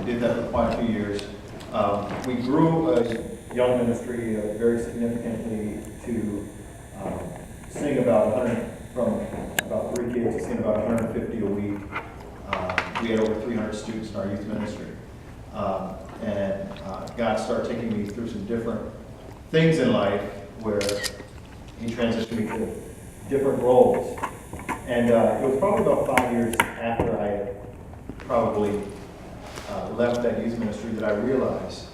did that for quite a few years. We grew a young ministry very significantly to sing from about 3 kids to sing about 150 a week. We had over 300 students in our youth ministry. And God started taking me through some different things in life where He transitioned me to different roles. And it was probably about 5 years after I had probably left that youth ministry that I realized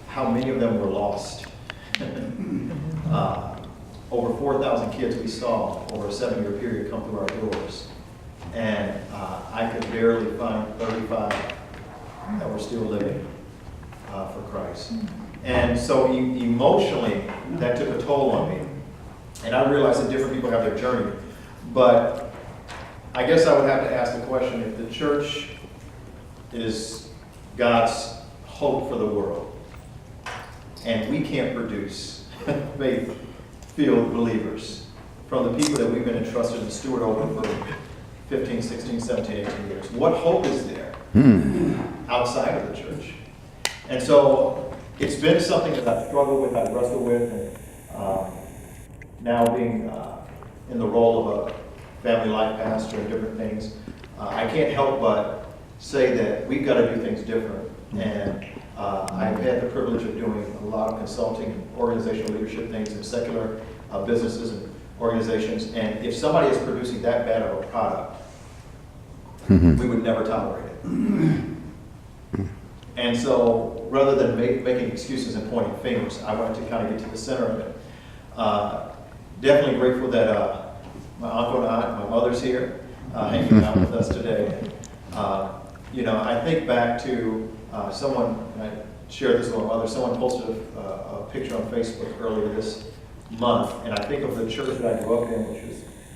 how many of them were lost. Over 4,000 kids we saw over a 7-year period come through our doors. And I could barely find 35 that were still living for Christ. And so emotionally, that took a toll on me. And I realized that different people have their journey. But I guess I would have to ask the question, if the church is God's hope for the world, and we can't produce faith-filled believers from the people that we've been entrusted to steward over for 15, 16, 17, 18 years, what hope is there outside of the church? And so it's been something that I've struggled with, I've wrestled with, and now being in the role of a family life pastor and different things, I can't help but say that we've got to do things different. And I've had the privilege of doing a lot of consulting, organizational leadership things in secular businesses and organizations. And if somebody is producing that bad of a product, we would never tolerate it. And so rather than making excuses and pointing fingers, I wanted to kind of get to the center of it. Definitely grateful that my uncle and my mother's here hanging out with us today. I think back to someone, and I shared this with my mother, someone posted a picture on Facebook earlier this month, and I think of the church that I grew up in, which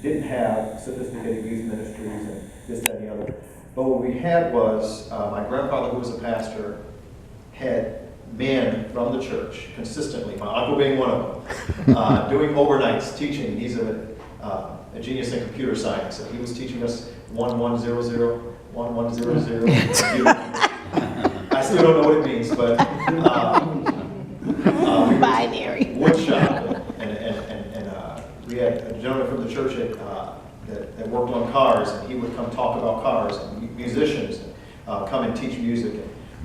didn't have sophisticated youth ministries and this, that, and the other. But what we had was, my grandfather, who was a pastor, had men from the church consistently, my uncle being one of them, doing overnights, teaching. He's a genius in computer science, and he was teaching us 1100, 1100. I still don't know what it means, but binary woodshop, and we had a gentleman from the church that worked on cars, and he would come talk about cars, and musicians come and teach music.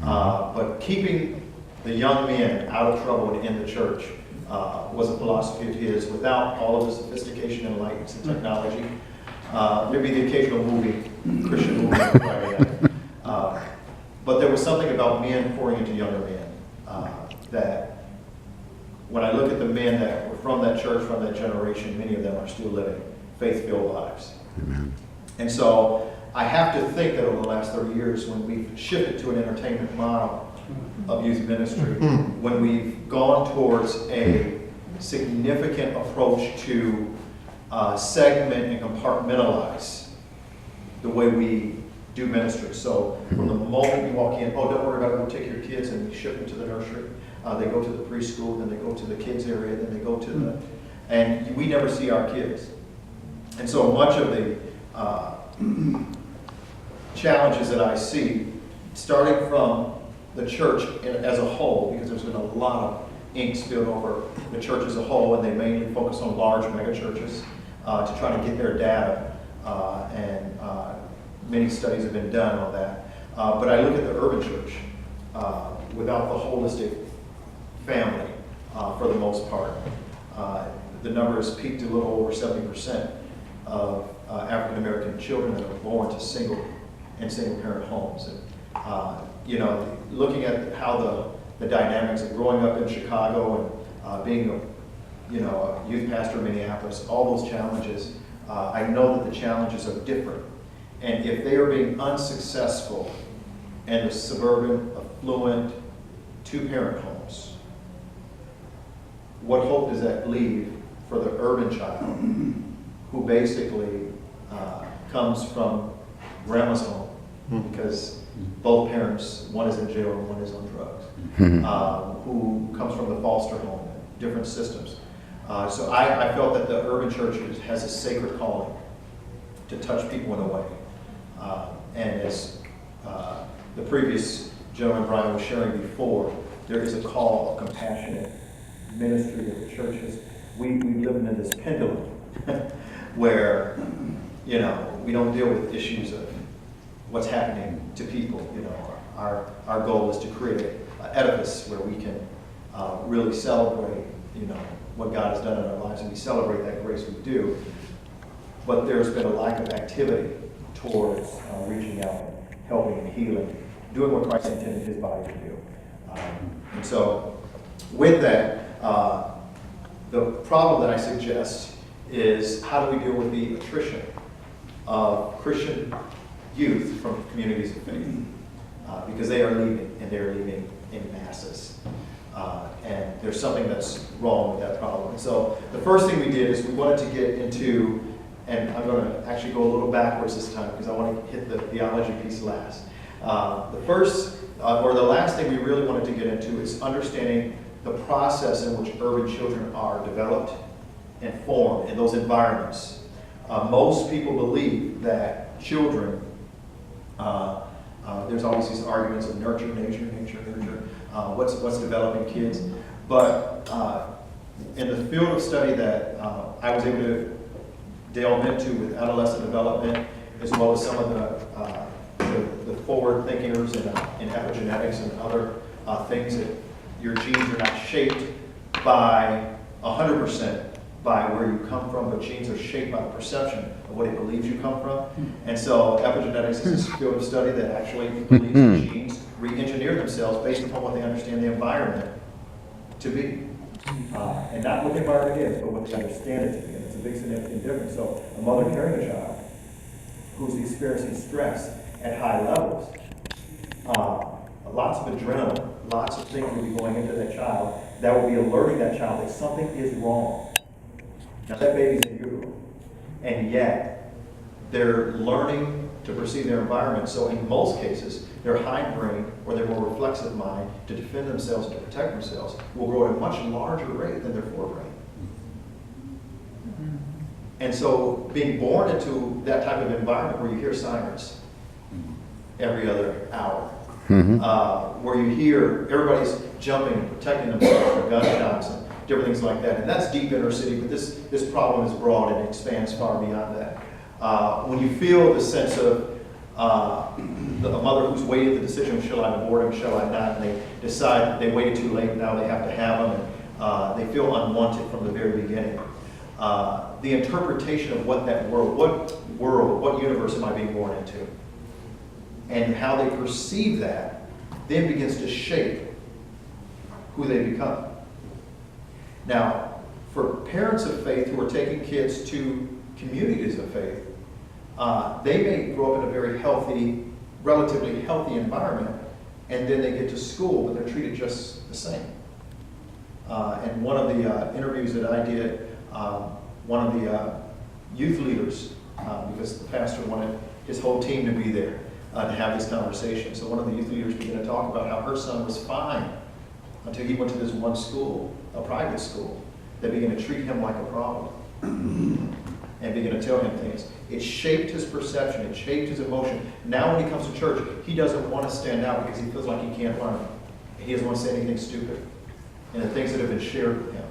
But keeping the young men out of trouble and in the church was a philosophy of his, without all of the sophistication and lights and technology. Maybe the occasional Christian movie on Friday night. But there was something about men pouring into younger men that when I look at the men that were from that church, from that generation, many of them are still living faith-filled lives. Amen. And so I have to think that over the last 30 years, when we've shifted to an entertainment model of youth ministry, when we've gone towards a significant approach to segment and compartmentalize the way we do ministry. So from the moment you walk in, don't worry about it, we'll take your kids and we ship them to the nursery. They go to the preschool, then they go to the kids area, then they go to the, and we never see our kids. And so much of the challenges that I see, starting from the church as a whole, because there's been a lot of ink spilled over the church as a whole, and they mainly focus on large mega churches to try to get their data, and many studies have been done on that. But I look at the urban church without the holistic family for the most part. The number has peaked a little over 70% of African American children that are born to single parent homes. And looking at how the dynamics of growing up in Chicago and being a youth pastor in Minneapolis, all those challenges, I know that the challenges are different. And if they are being unsuccessful in the suburban, affluent, two-parent homes, what hope does that leave for the urban child who basically comes from grandma's home because both parents, one is in jail and one is on drugs, who comes from the foster home, different systems. So I felt that the urban church has a sacred calling to touch people in a way. And as the previous gentleman, Brian, was sharing before, there is a call of compassionate ministry that the church has. We live in this pendulum where, you know, we don't deal with issues of what's happening to people. You know, our goal is to create an edifice where we can really celebrate, you know, what God has done in our lives, and we celebrate that grace we do. But there's been a lack of activity towards reaching out, helping and healing, doing what Christ intended his body to do. And so with that, the problem that I suggest is how do we deal with the attrition of Christian youth from communities of faith? Because they are leaving, and they're leaving in masses. And there's something that's wrong with that problem. And so the first thing we did is we wanted to get into, and I'm going to actually go a little backwards this time because I want to hit the theology piece last. The first, or the last thing we really wanted to get into is understanding the process in which urban children are developed and formed in those environments. Most people believe that children, there's always these arguments of nurture, nature, what's developing kids. But in the field of study that I was able to delve into with adolescent development, as well as some of the forward thinkers in epigenetics and other things, that your genes are not shaped by 100% by where you come from, but genes are shaped by the perception of what it believes you come from. And so epigenetics is a field of study that actually believes that genes re-engineer themselves based upon what they understand the environment to be. And not what the environment is, but what they understand it to be. And it's a big significant difference. So a mother carrying a child who's experiencing stress at high levels, lots of adrenaline, lots of things will be going into that child that will be alerting that child that something is wrong. Now that baby's in utero, and yet they're learning to perceive their environment. So in most cases, their hindbrain or their more reflexive mind to defend themselves and to protect themselves will grow at a much larger rate than their forebrain. And so being born into that type of environment where you hear sirens every other hour, where you hear everybody's jumping and protecting themselves from gunshots and different things like that. And that's deep inner city, but this problem is broad and expands far beyond that. When you feel the sense of a mother who's waiting the decision, shall I abort him, shall I not, and they decide they waited too late, now they have to have him, and they feel unwanted from the very beginning. The interpretation of what that world, what universe am I being born into? And how they perceive that then begins to shape who they become. Now, for parents of faith who are taking kids to communities of faith, they may grow up in a very healthy, relatively healthy environment, and then they get to school, but they're treated just the same. And one of the interviews that I did, one of the youth leaders, because the pastor wanted his whole team to be there to have this conversation. So one of the youth leaders began to talk about how her son was fine until he went to this one school, a private school, that began to treat him like a problem and began to tell him things. It shaped his perception. It shaped his emotion. Now when he comes to church, he doesn't want to stand out because he feels like he can't learn. He doesn't want to say anything stupid. And the things that have been shared with him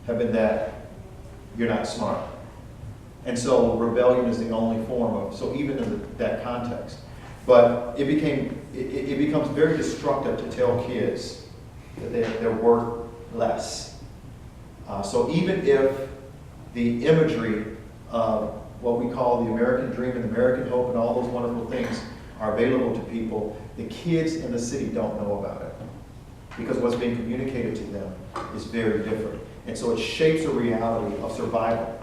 have been that you're not smart. And so rebellion is the only form of, so even in that context. But it becomes very destructive to tell kids that they're worth less. So even if the imagery of what we call the American dream and the American hope and all those wonderful things are available to people, the kids in the city don't know about it. Because what's being communicated to them is very different. And so it shapes a reality of survival.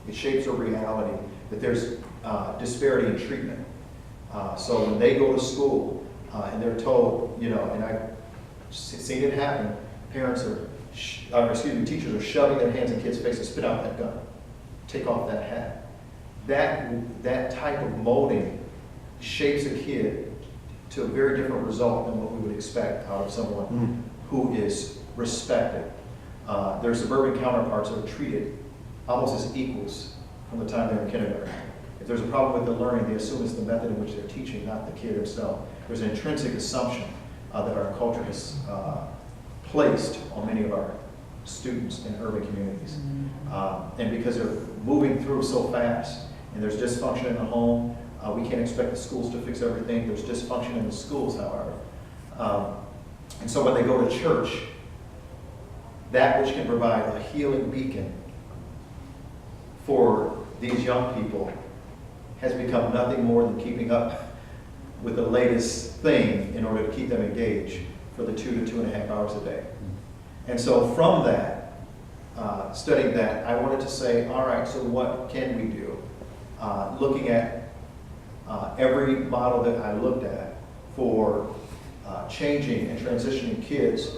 It shapes a reality that there's disparity in treatment. So when they go to school and they're told, you know, and I've seen it happen, teachers are shoving their hands in kids' faces, spit out that gun, take off that hat. That type of molding shapes a kid to a very different result than what we would expect out of someone who is respected. Their suburban counterparts are treated almost as equals from the time they're in kindergarten. If there's a problem with the learning, they assume it's the method in which they're teaching, not the kid himself. There's an intrinsic assumption that our culture has placed on many of our students in urban communities. And because they're moving through so fast, and there's dysfunction in the home, we can't expect the schools to fix everything. There's dysfunction in the schools, however. And so when they go to church, that which can provide a healing beacon for these young people has become nothing more than keeping up with the latest thing in order to keep them engaged for the 2 to 2.5 hours a day. And so from that, studying that, I wanted to say, all right, so what can we do? Looking at every model that I looked at for changing and transitioning kids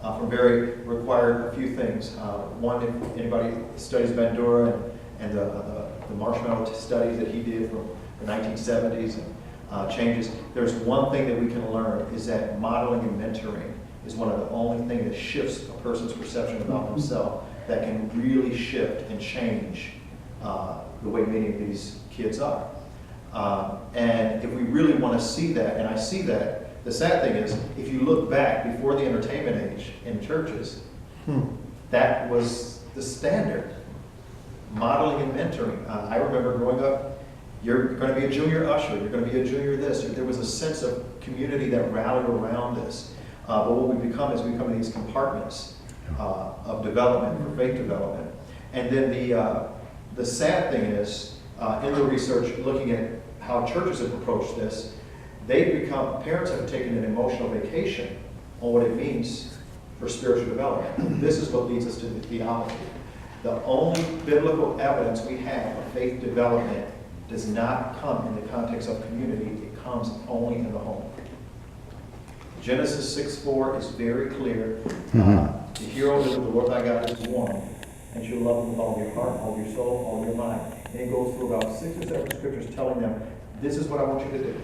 from very required a few things. One, if anybody studies Bandura and the marshmallow studies that he did from the 1970s and changes, there's one thing that we can learn is that modeling and mentoring is one of the only things that shifts a person's perception about themselves, that can really shift and change the way many of these kids are. And if we really want to see that, and I see that, the sad thing is, if you look back before the entertainment age in churches, that was the standard. Modeling and mentoring. I remember growing up, you're going to be a junior usher, you're going to be a junior this. There was a sense of community that rallied around this. But what we become is we become these compartments of development, for faith development. And then the sad thing is, in the research, looking at how churches have approached this, parents have taken an emotional vacation on what it means for spiritual development. This is what leads us to the theology. The only biblical evidence we have of faith development does not come in the context of community. It comes only in the home. Genesis 6:4 is very clear. The hero of the Lord thy God is one, and you love him with all your heart, all your soul, all your mind. And it goes through about 6 or 7 scriptures telling them, this is what I want you to do.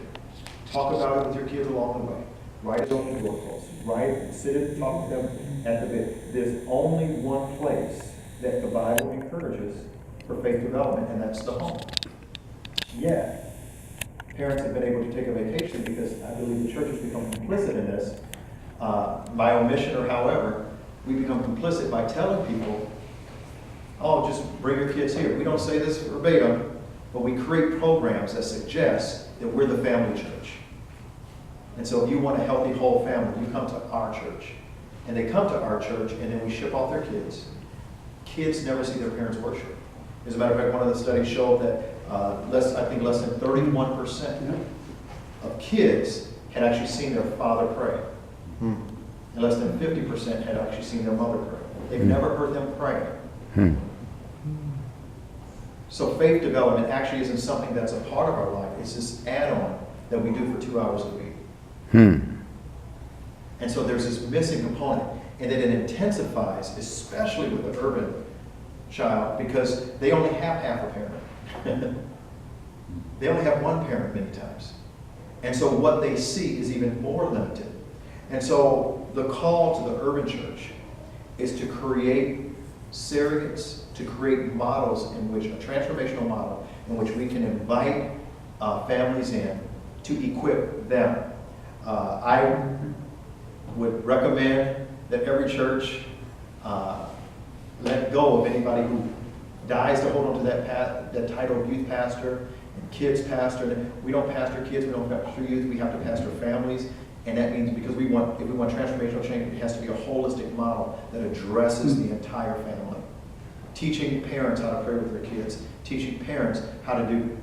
Talk about it with your kids along the way. Write it on the doorpost. Write, sit and talk to them at the bit. There's only one place that the Bible encourages for faith development, and that's the home. Yet, parents have been able to take a vacation because I believe the church has become complicit in this. By omission or however, we become complicit by telling people, oh, just bring your kids here. We don't say this verbatim, but we create programs that suggest that we're the family church. And so if you want a healthy whole family, you come to our church. And they come to our church, and then we ship off their kids. Kids never see their parents worship. As a matter of fact, one of the studies showed that less than 31% of kids had actually seen their father pray. And less than 50% had actually seen their mother pray. They've never heard them pray. So faith development actually isn't something that's a part of our life. It's this add-on that we do for 2 hours a week. And so there's this missing component. And then it intensifies, especially with the urban child, because they only have half a parent. They only have one parent many times. And so what they see is even more limited. And so the call to the urban church is to create to create models in which, a transformational model, in which we can invite families in to equip them. I would recommend that every church let go of anybody who dies to hold on to that title of youth pastor and kids pastor. We don't pastor kids, we don't pastor youth, we have to pastor families. And that means because if we want transformational change, it has to be a holistic model that addresses the entire family. Teaching parents how to pray with their kids, teaching parents how to do,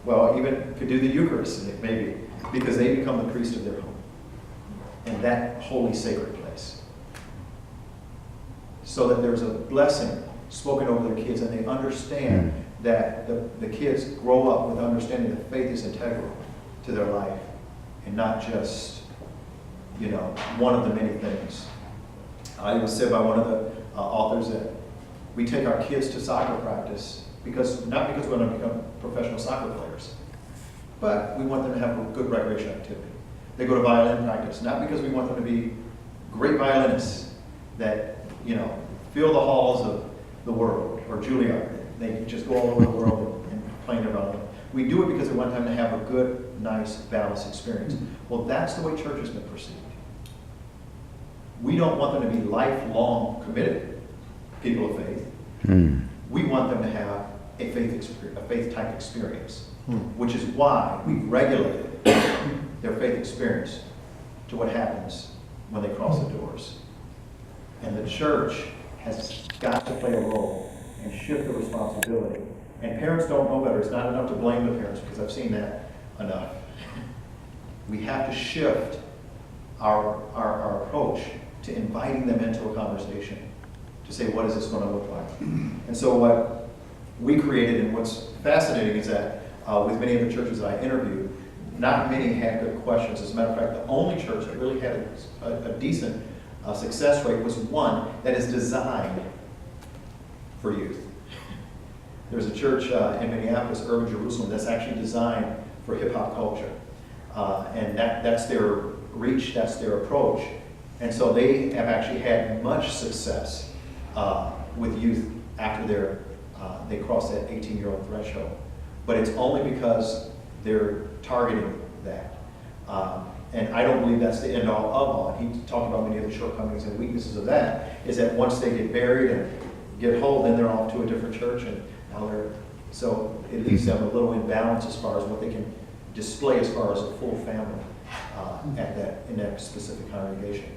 well, even could do the Eucharist, maybe, because they become the priest of their home. And that holy, sacred place. So that there's a blessing spoken over their kids, and they understand that the kids grow up with understanding that faith is integral to their life, and not just, one of the many things. It was said by one of the authors that we take our kids to soccer practice not because we want to become professional soccer players, but we want them to have a good recreation activity. They go to violin practice, not because we want them to be great violinists that, fill the halls of the world, or Juilliard. They just go all over the world and complaining about them. We do it because we want them to have a good, nice, balanced experience. Well, that's the way church has been perceived. We don't want them to be lifelong committed people of faith. We want them to have a faith type experience, which is why we've regulated their faith experience to what happens when they cross the doors. And the church has got to play a role and shift the responsibility. And parents don't know better. It's not enough to blame the parents, because I've seen that enough. We have to shift our approach to inviting them into a conversation to say, what is this going to look like? And so what we created, and what's fascinating is that with many of the churches that I interviewed, not many had good questions. As a matter of fact, the only church that really had a decent success rate was one that is designed for youth. There's a church in Minneapolis, Urban Jerusalem, that's actually designed for hip-hop culture. And that's their reach, that's their approach. And so they have actually had much success with youth after they cross that 18-year-old threshold. But it's only because they're targeting that. And I don't believe that's the end all of all. He talked about many of the shortcomings and weaknesses of that, is that once they get buried and get whole, then they're off to a different church, and now so it leaves them a little imbalance as far as what they can display as far as a full family in that specific congregation.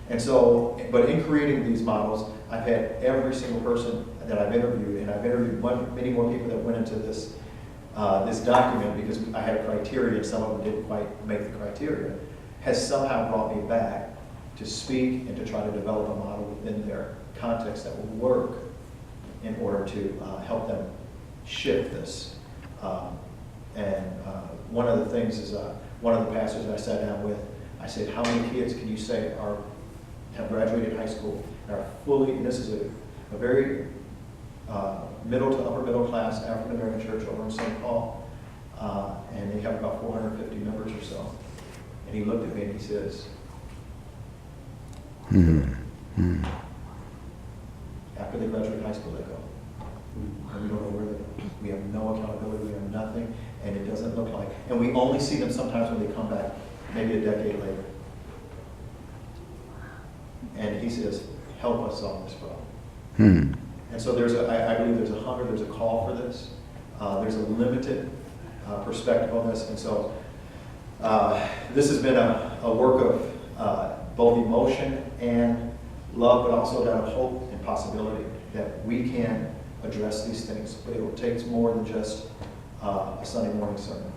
And so, but in creating these models, I've had every single person that I've interviewed, and I've interviewed many more people that went into this document, because I had a criteria and some of them didn't quite make the criteria, has somehow brought me back to speak and to try to develop a model within their context that will work in order to help them shift this. One of the things is, one of the pastors that I sat down with, I said, how many kids can you say have graduated high school and are fully, and this is a very middle to upper middle class African American church over in St. Paul, and they have about 450 members or so. And he looked at me and he says, after they graduate high school, they go. And we don't know where they go. We have no accountability, we have nothing, and it doesn't look like. And we only see them sometimes when they come back, maybe a decade later. And he says, help us solve this problem. And so I believe there's a hunger, there's a call for this. There's a limited perspective on this. And so this has been a work of both emotion and love, but also that of hope and possibility that we can address these things. But it will take more than just a Sunday morning sermon.